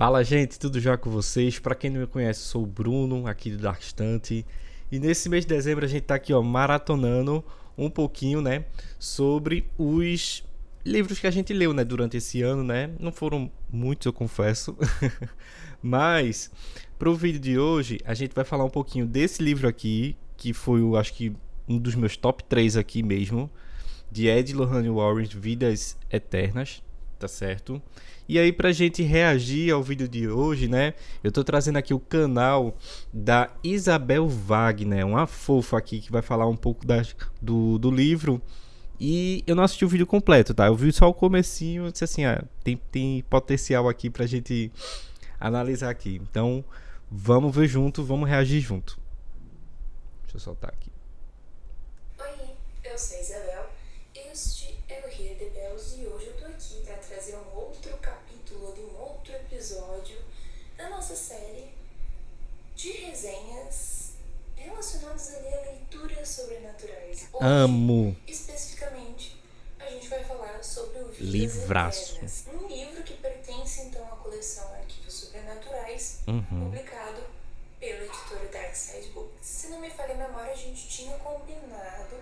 Fala, gente, tudo já com vocês? Pra quem não me conhece, sou o Bruno, aqui do Darkstante. E nesse mês de dezembro a gente tá aqui, ó, maratonando um pouquinho, né, sobre os livros que a gente leu, né, durante esse ano, né? Não foram muitos, eu confesso. Mas pro vídeo de hoje, a gente vai falar um pouquinho desse livro aqui, que foi, eu acho que um dos meus top 3 aqui mesmo, de Ed Lorraine Warren, Vidas Eternas, tá certo? E aí, pra gente reagir ao vídeo de hoje, né? Eu tô trazendo aqui o canal da Isabel Wagner, uma fofa aqui que vai falar um pouco do livro. E eu não assisti o vídeo completo, tá? Eu vi só o comecinho e disse assim, tem potencial aqui pra gente analisar aqui. Então, vamos ver junto, vamos reagir junto. Deixa eu soltar aqui. Oi, eu sou a Isabel, este é o Ria de Bells e hoje eu tô aqui para trazer um outro capítulo de um outro episódio da nossa série de resenhas relacionadas ali a leituras sobrenaturais. Hoje, Amo. especificamente, a gente vai falar sobre o Vidas Livraço. Eternas, um livro que pertence então à coleção Arquivos Sobrenaturais, Uhum. publicado pela editora Darkside Books. Se não me falha a memória, a gente tinha combinado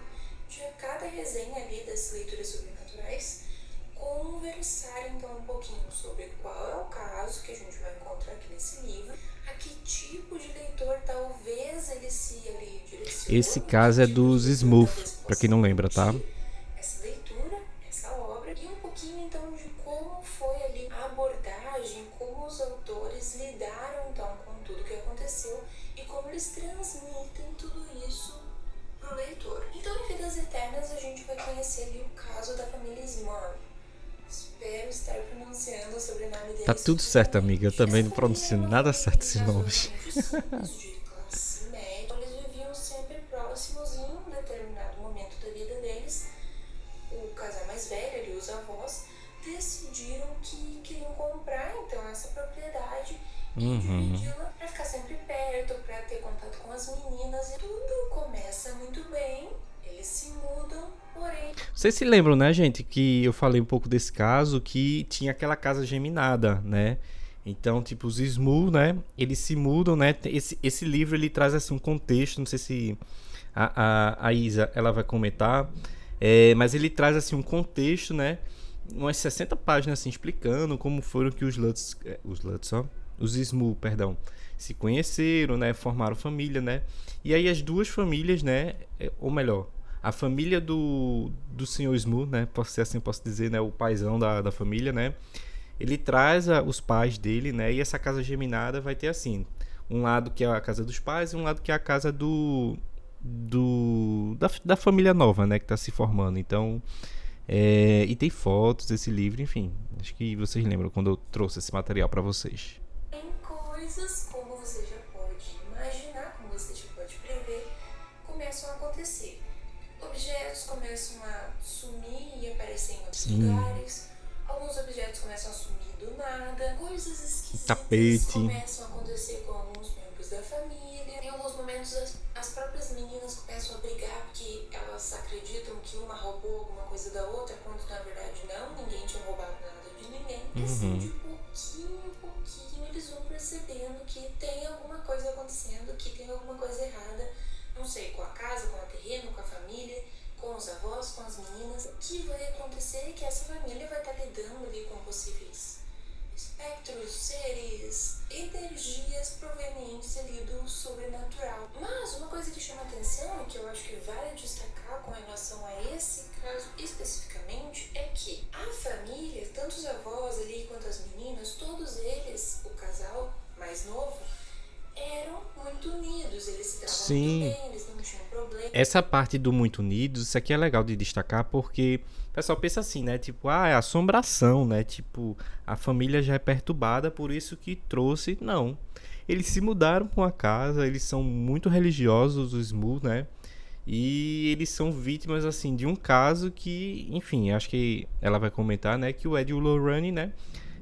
de a cada resenha ali das leituras sobrenaturais conversar então um pouquinho sobre qual é o caso que a gente vai encontrar aqui nesse livro, a que tipo de leitor talvez ele se ali Esse direcione, que caso é tipo de dos leitor Smurf, talvez pra possa quem não lembra, tá? curtir essa leitura, essa obra, e um pouquinho então de como foi ali a abordagem, como os autores lidaram então com tudo que aconteceu e como eles transmitem tudo isso pro leitor. Então, em Vidas Eternas, a gente vai conhecer ali o caso da família Smurf. Espero estar pronunciando o sobrenome Tá deles tudo certo, amiga. Eu corretamente. também Essa não família pronuncio era uma nada família certo ali esses nomes. razoavelmente simples, de classe média. Eles viviam sempre próximos e em um determinado momento da vida deles, o casal mais velho ali, os avós, decidiram que queriam comprar então essa propriedade e dividi-la para ficar sempre perto, para ter contato com as meninas. E tudo começa muito bem, eles se mudam, porém. Vocês se lembram, né, gente, que eu falei um pouco desse caso, que tinha aquela casa geminada, né? Então, tipo, os Smurf, né, eles se mudam, né? Esse livro, ele traz, assim, um contexto, não sei se a Isa, ela vai comentar, mas ele traz, assim, um contexto, né? Umas 60 páginas, assim, explicando como foram que os Smurf, perdão, se conheceram, né? Formaram família, né? E aí as duas famílias, né? Ou melhor, a família do senhor Smurf, né? Posso ser assim, posso dizer, né? O paizão da família, né? Ele traz os pais dele, né? E essa casa geminada vai ter assim, um lado que é a casa dos pais e um lado que é a casa da família nova, né? Que tá se formando. Então, e tem fotos desse livro, enfim. Acho que vocês lembram quando eu trouxe esse material para vocês. Em coisas, como você já pode imaginar, como você já pode prever, começam a acontecer. Objetos começam a sumir e aparecer em outros Sim, lugares. Alguns objetos começam a sumir do nada. Coisas esquisitas tapete. começam a acontecer com alguns membros da família. Em alguns momentos, as próprias meninas começam a brigar porque elas acreditam que uma roubou alguma coisa da outra, quando na verdade não, ninguém tinha roubado nada de ninguém. E assim, de pouquinho em pouquinho, eles vão percebendo que tem alguma coisa acontecendo, que tem alguma coisa errada. Não sei, com a casa, com o terreno, com a família, com os avós, com as meninas. O que vai acontecer é que essa família vai estar lidando ali com possíveis espectros, seres, energias provenientes ali do sobrenatural. Mas uma coisa que chama atenção e que eu acho que vale destacar com relação a esse caso especificamente é que a família, tanto os avós ali quanto as meninas, todos eles, o casal mais novo, eram muito unidos, eles se davam muito Sim, bem, eles não tinham problema. essa parte do Muito Unidos, isso aqui é legal de destacar porque o pessoal pensa assim, né? Tipo, é assombração, né? Tipo, a família já é perturbada, por isso que trouxe. Não. Eles se mudaram para uma casa, eles são muito religiosos, os Smurf, né? E eles são vítimas, assim, de um caso que, enfim, acho que ela vai comentar, né? Que o Ed e o Lorraine, né?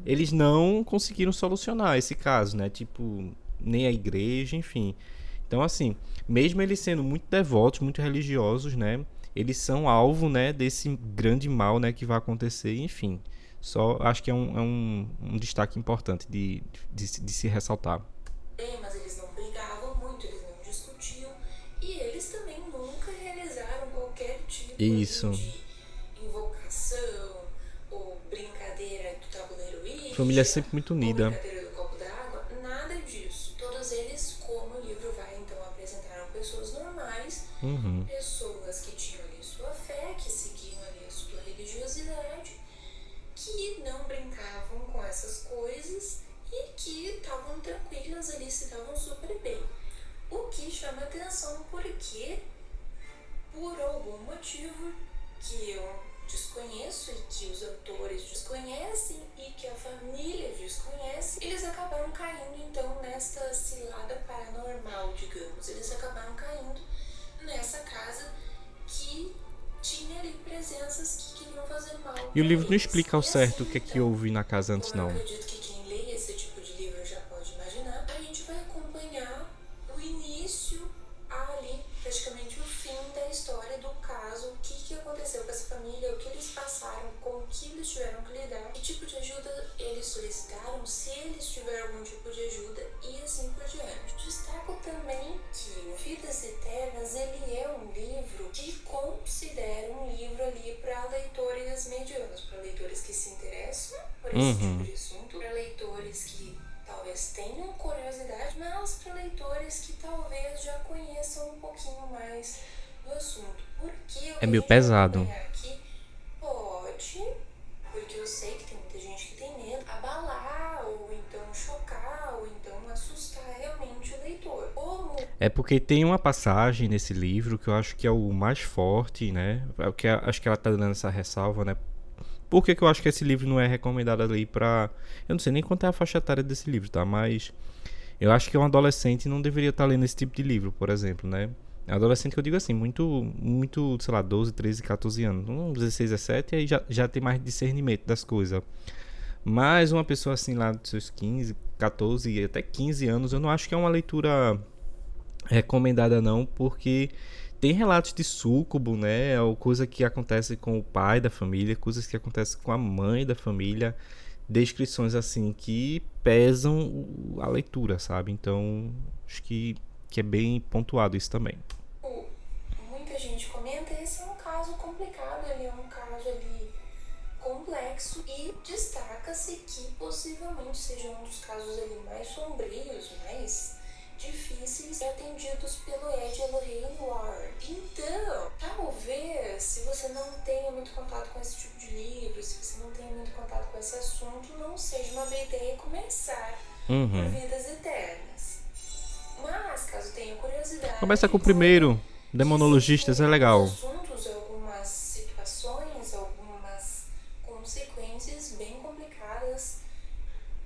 Eles não conseguiram solucionar esse caso, né? Tipo, nem a igreja, enfim. Então, assim, mesmo eles sendo muito devotos, muito religiosos, né? Eles são alvo, né, desse grande mal, né, que vai acontecer, enfim. Só acho que é um destaque importante de se ressaltar. Mas eles não brigavam muito, eles não discutiam e eles também nunca realizaram qualquer tipo ali Isso. de invocação ou brincadeira do tabuleiro Família é Ouija sempre muito ou unida. brincadeira do copo d'água, nada disso. Todos eles, como o livro vai então apresentaram pessoas normais, Uhum. pessoas que tinham ali sua fé, que seguiam ali a sua religiosidade, que não brincavam com essas coisas e que estavam tranquilas ali, se davam super bem. O que chama atenção porque, por algum motivo que eu desconheço e que os autores desconhecem e que a família desconhece, eles acabaram caindo então nesta cilada paranormal, digamos. Eles acabaram caindo nessa casa que tinha ali presenças que queriam fazer mal E o para livro não eles. explica ao E certo o assim, que é que então, houve na casa antes, como eu não. acredito que quem lê esse tipo de livro já pode imaginar, a gente vai acompanhar o início ali, praticamente o fim da história do caso, o que aconteceu com essa família, o que eles passaram, com o que eles tiveram que lidar, que tipo de ajuda eles solicitaram, se eles tiveram algum tipo de ajuda e assim por diante. Destaco também que Vidas Eternas, ele é um livro que considera um livro ali para leitores medianos, para leitores que se interessam por esse tipo de assunto, para leitores que talvez tenham curiosidade, mas para leitores que talvez já conheçam um pouquinho mais do assunto. Porque o É que a meio gente vai pesado. acompanhar aqui pode, porque eu sei que tem muita gente que tem medo, abalar, ou então chocar, ou então assustar realmente o leitor. Como É porque tem uma passagem nesse livro que eu acho que é o mais forte, né? É o que acho que ela tá dando essa ressalva, né? Por que eu acho que esse livro não é recomendado ali pra... Eu não sei nem quanto é a faixa etária desse livro, tá? Mas eu acho que um adolescente não deveria estar lendo esse tipo de livro, por exemplo, né? Adolescente que eu digo assim, muito, sei lá, 12, 13, 14 anos. 16, 17, aí já tem mais discernimento das coisas. Mas uma pessoa assim lá dos seus 15, 14 e até 15 anos, eu não acho que é uma leitura recomendada não, porque tem relatos de súcubo, né? Ou coisa que acontece com o pai da família, coisas que acontecem com a mãe da família, descrições assim que pesam a leitura, sabe? Então, acho que é bem pontuado isso também. muita gente comenta, esse é um caso complicado, ele é um caso ali complexo e destaca-se que possivelmente seja um dos casos ali mais sombrios, mais difíceis atendidos pelo Ed Elohim Ward. Então, talvez, se você não tenha muito contato com esse tipo de livro, se você não tenha muito contato com esse assunto, não seja uma boa ideia começar por Vidas Eternas. Mas, caso tenha curiosidade, Começa com o saiba primeiro, que existem Demonologistas, é alguns legal. assuntos, algumas situações, algumas consequências bem complicadas,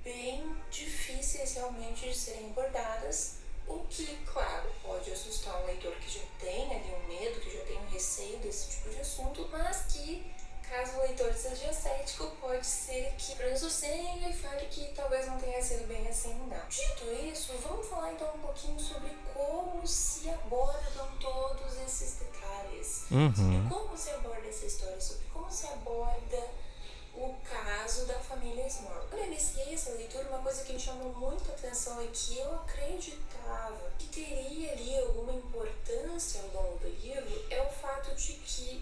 bem difíceis realmente de serem abordadas, o que, claro, pode assustar um leitor que já tem ali um medo, que já tem um receio desse tipo de assunto, mas que, caso o leitor seja cético, pode ser que franza o senho e fale que talvez não tenha sido bem assim, não. Dito isso, vamos falar então um pouquinho sobre como se abordam todos esses detalhes, sobre como se aborda essa história, sobre como se aborda o caso da família Small. Quando eu iniciei essa leitura, uma coisa que me chamou muita atenção e que eu acreditava que teria ali alguma importância ao longo do livro é o fato de que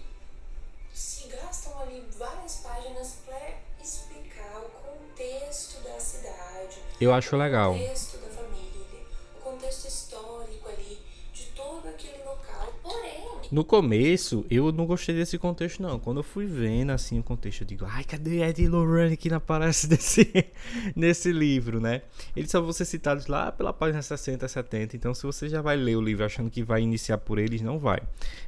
se gastam ali várias páginas para explicar o contexto da cidade, Eu o acho legal. contexto da família, o contexto histórico ali de todo aquele local. Porém, No começo, eu não gostei desse contexto, não. Quando eu fui vendo, assim, o contexto, eu digo, ai, cadê Ed e Lorraine que não aparece nesse livro, né? Eles só vão ser citados lá pela página 60, 70. Então, se você já vai ler o livro achando que vai iniciar por eles, não vai.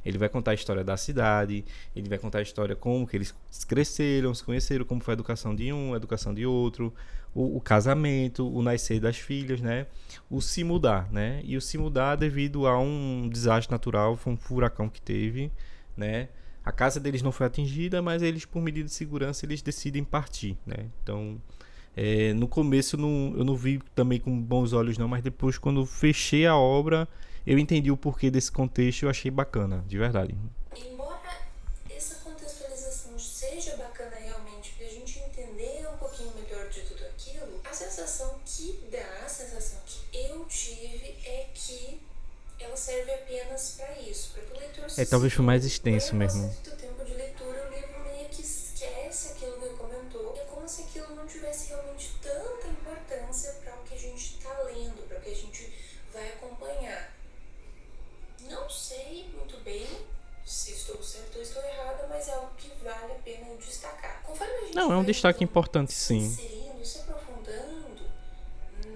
Ele vai contar a história da cidade, ele vai contar a história como que eles cresceram, se conheceram, como foi a educação de um, a educação de outro, o casamento, o nascer das filhas, né? O se mudar, né? E o se mudar devido a um desastre natural, foi um furacão que teve, né? A casa deles não foi atingida, mas eles, por medida de segurança, eles decidem partir, né? Então, no começo eu não vi também com bons olhos não, mas depois quando fechei a obra, eu entendi o porquê desse contexto e eu achei bacana, de verdade. embora essa contextualização seja bacana realmente para a gente entender que dá, a sensação que eu tive é que ela serve apenas para isso, para que o leitor se Talvez foi mais situa. extenso Porém, mesmo. bastante do tempo de leitura, o livro meio que esquece aquilo que ele comentou. É como se aquilo não tivesse realmente tanta importância para o que a gente está lendo, para o que a gente vai acompanhar. Não sei muito bem se estou certa ou estou errada, mas é algo que vale a pena destacar. Conforme a gente Não, é um vai, destaque então, importante, se sim. inserindo, se aprofundando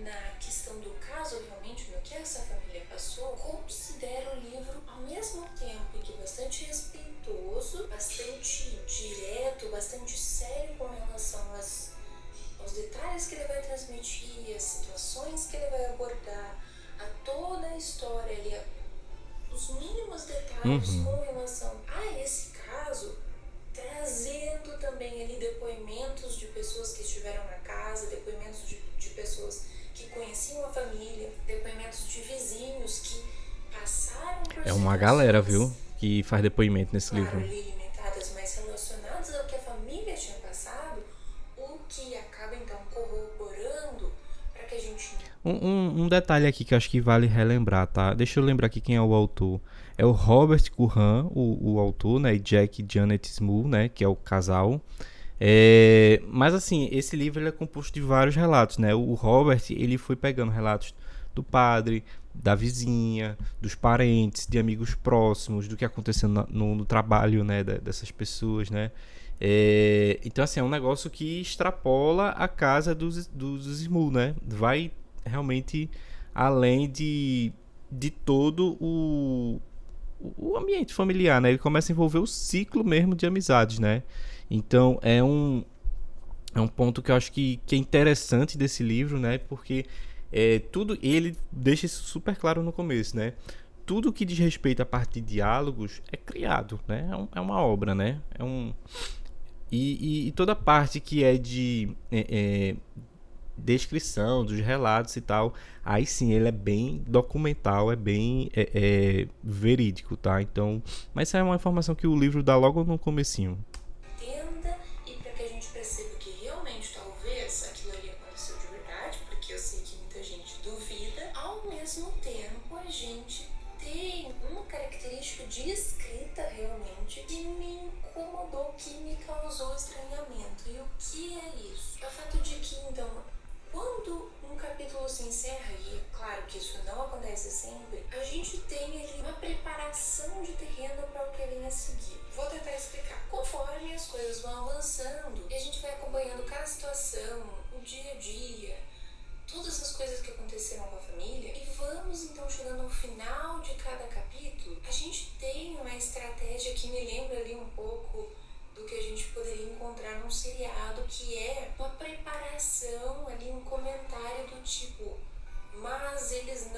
na questão do caso, realmente, no que essa família passou, considero o livro, ao mesmo tempo que bastante respeitoso, bastante direto, bastante sério com relação aos detalhes que ele vai transmitir, as situações que ele vai abordar, a toda a história ali, os mínimos detalhes com relação a esse caso, trazendo também ali depoimentos de pessoas que estiveram na casa, depoimentos de pessoas que conheciam a família, depoimentos de vizinhos que passaram por É uma galera, viu, situações, que faz depoimento nesse claro, livro. ali limitadas, mas relacionadas ao que a família tinha passado, o que acaba então corroborando para que a gente... Um detalhe aqui que eu acho que vale relembrar, tá? Deixa eu lembrar aqui quem é o autor. É o Robert Curran, o autor, né? E Jack e Janet Smoot, né? Que é o casal. Mas assim, esse livro ele é composto de vários relatos, né? O Robert, ele foi pegando relatos do padre, da vizinha, dos parentes, de amigos próximos, do que aconteceu no trabalho, né? Dessas pessoas, né? Então assim, é um negócio que extrapola a casa dos Smoot, né? Vai realmente além de todo o ambiente familiar, né? Ele começa a envolver o ciclo mesmo de amizades, né? Então é um ponto que eu acho que é interessante desse livro, né? Porque tudo ele deixa isso super claro no começo, né? Tudo que diz respeito à parte de diálogos é criado, né? É uma obra, né? E toda a parte que é de descrição dos relatos e tal, aí sim ele é bem documental, é bem verídico, tá? Então, mas essa é uma informação que o livro dá logo no comecinho. Entenda e para que a gente perceba que realmente talvez aquilo ali aconteceu de verdade, porque eu sei que muita gente duvida, ao mesmo tempo a gente tem uma característica de escrita realmente que me incomodou, que me causou estranhamento. E o que é isso? É o fato de que, então, quando um capítulo se encerra, e é claro que isso não acontece sempre, a gente tem ali uma preparação de terreno para o que vem a seguir. Vou tentar explicar. Conforme as coisas vão avançando e a gente vai acompanhando cada situação, o dia a dia, todas as coisas que aconteceram com a família, e vamos então chegando ao final de cada capítulo, a gente tem uma estratégia que me lembra ali um pouco do que a gente poderia encontrar num seriado, que é uma preparação ali, um comentário do tipo, mas eles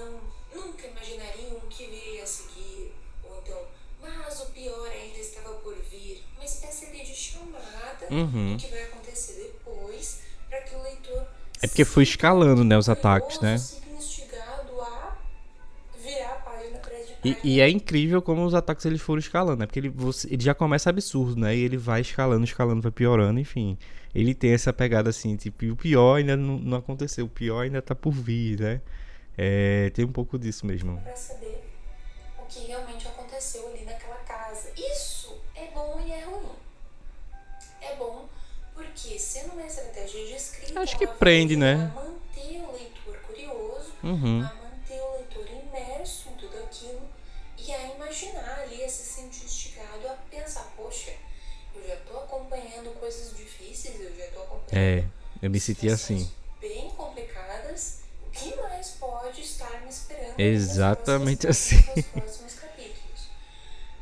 nunca imaginariam o que viria a seguir, ou então, mas o pior ainda estava por vir. Uma espécie ali de chamada do que vai acontecer depois, para que o leitor É porque foi escalando, né, os ataques, né? siga instigado a virar a página atrás de E página. é incrível como os ataques eles foram escalando, né? Porque ele já começa absurdo, né? E ele vai escalando, escalando, vai piorando, enfim. Ele tem essa pegada assim, tipo, e o pior ainda não aconteceu, o pior ainda tá por vir, né? Tem um pouco disso mesmo. Para saber o que realmente aconteceu ali naquela casa. Isso é bom e é ruim. É bom porque, sendo uma estratégia de escrita, Acho que ela vai prende, ajudar né? a manter o leitor curioso, Uhum. a manter o leitor imerso em tudo aquilo e a imaginar ali, a se sentir instigado a pensar, poxa, eu já estou acompanhando coisas difíceis, eu já estou acompanhando Eu me senti situações assim. bem complicadas. O que mais pode estar me esperando ali nas próximas Exatamente assim. páginas, nos próximos capítulos?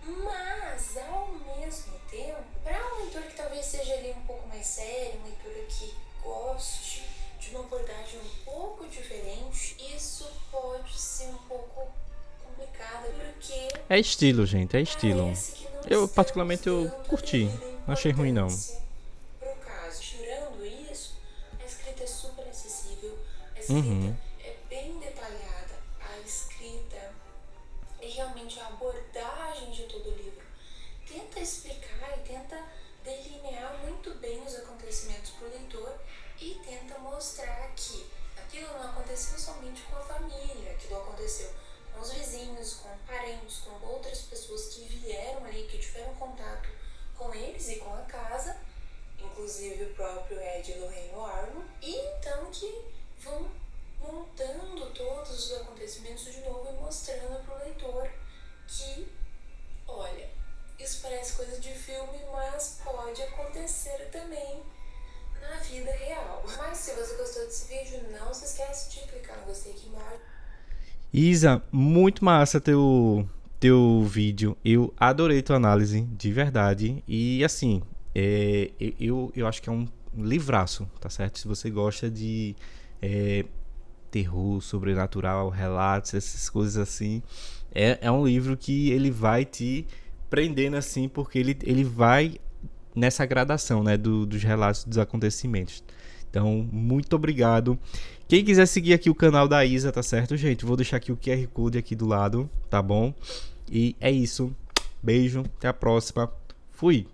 Mas, ao mesmo tempo, para um leitor que talvez seja ali um pouco mais sério, um leitor que goste de uma abordagem um pouco diferente, isso pode ser um pouco complicado, porque É estilo, gente, é estilo. parece que não Eu, estamos particularmente, eu dando a curti. devida Não achei ruim, não. importância pro caso. Tirando isso, a escrita é super acessível, a escrita é bem detalhada, a escrita e realmente a abordagem de todo o livro tenta explicar e tenta delinear muito bem os acontecimentos para o leitor e tenta mostrar que aquilo aconteceu somente com a família, aquilo aconteceu com os vizinhos, com parentes, com outras pessoas que vieram ali, que tiveram contato com eles e com a casa, inclusive o próprio Ed e Lorraine Warren, e então que vão montando todos os acontecimentos de novo e mostrando para o leitor que, olha, isso parece coisa de filme, mas pode acontecer também na vida real. Mas se você gostou desse vídeo, não se esquece de clicar no gostei aqui embaixo. Isa, muito massa teu vídeo. Eu adorei tua análise, de verdade. E assim, eu acho que é um livraço, tá certo? Se você gosta de terror, sobrenatural, relatos, essas coisas assim, é um livro que ele vai te prendendo assim, porque ele vai nessa gradação, né, dos relatos dos acontecimentos. Então, muito obrigado. Quem quiser seguir aqui o canal da Isa, tá certo, gente? Vou deixar aqui o QR Code aqui do lado, tá bom? E é isso. Beijo, até a próxima. Fui!